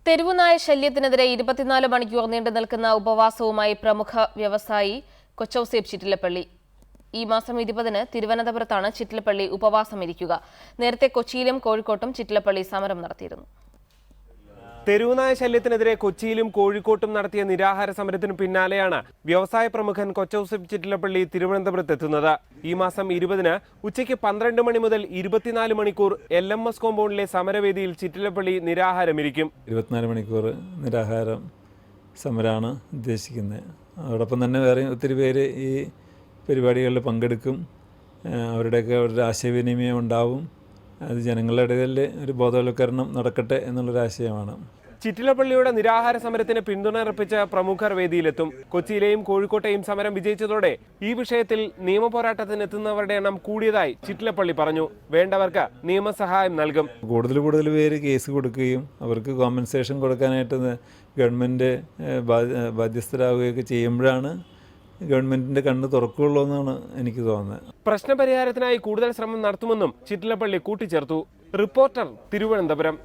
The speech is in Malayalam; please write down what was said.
തെരുവുനായ ശല്യത്തിനെതിരെ 24 മണിക്കൂർ നീണ്ടു നിൽക്കുന്ന ഉപവാസവുമായി പ്രമുഖ വ്യവസായി കൊച്ചൌസേപ്പ് ചിറ്റിലപ്പള്ളി. ഈ മാസം 20-ന് തിരുവനന്തപുരത്താണ് ചിറ്റിലപ്പള്ളി ഉപവാസമിരിക്കുക. നേരത്തെ കൊച്ചിയിലും കോഴിക്കോട്ടും ചിറ്റിലപ്പള്ളി സമരം നടത്തിയിരുന്നു. തെരുവുനായ ശല്യത്തിനെതിരെ കൊച്ചിയിലും കോഴിക്കോട്ടും നടത്തിയ നിരാഹാര സമരത്തിനു പിന്നാലെയാണ് വ്യവസായ പ്രമുഖൻ കൊച്ചൌസേപ്പ് ചിറ്റിലപ്പള്ളി തിരുവനന്തപുരത്ത് എത്തുന്നത്. ഈ മാസം 20-ന് ഉച്ചയ്ക്ക് 12 മണി മുതൽ 24 മണിക്കൂർ LMS കോമ്പൗണ്ടിലെ സമരവേദിയിൽ ചിറ്റിലപ്പള്ളി നിരാഹാരമിരിക്കും. 24 മണിക്കൂർ നിരാഹാരം സമരമാണ് ഉദ്ദേശിക്കുന്നത്. അതോടൊപ്പം തന്നെ വേറെ ഒത്തിരി പേര് ഈ പരിപാടികളിൽ പങ്കെടുക്കും. അവരുടെ ആശയവിനിമയം ഉണ്ടാവും. അത് ജനങ്ങളുടെ ഇടയിൽ ഒരു ബോധവൽക്കരണം നടക്കട്ടെ എന്നുള്ളൊരാശയമാണ്. ചിറ്റിലപ്പള്ളിയുടെ നിരാഹാര സമരത്തിന് പിന്തുണയർപ്പിച്ച പ്രമുഖർ വേദിയിലെത്തും. കൊച്ചിയിലെയും കോഴിക്കോട്ടെയും സമരം വിജയിച്ചതോടെ ഈ വിഷയത്തിൽ നിയമപോരാട്ടത്തിന് എത്തുന്നവരുടെ എണ്ണം കൂടിയതായി ചിറ്റിലപ്പള്ളി പറഞ്ഞു. വേണ്ടവർക്ക് നിയമസഹായം നൽകും. കൂടുതൽ പേര് കേസ് കൊടുക്കുകയും അവർക്ക് കോമ്പൻസേഷൻ കൊടുക്കാനായിട്ട് ഗവൺമെൻറ് ബാധ്യസ്ഥരാകുകയൊക്കെ ചെയ്യുമ്പോഴാണ് ഗവൺമെന്റിന്റെ കണ്ണ് തുറക്കുള്ളൂ എന്നാണ് എനിക്ക് തോന്നുന്നത്. പ്രശ്നപരിഹാരത്തിനായി കൂടുതൽ ശ്രമം നടത്തുമെന്നും ചിറ്റിലപ്പള്ളി കൂട്ടിച്ചേർത്തു. റിപ്പോർട്ടർ, തിരുവനന്തപുരം.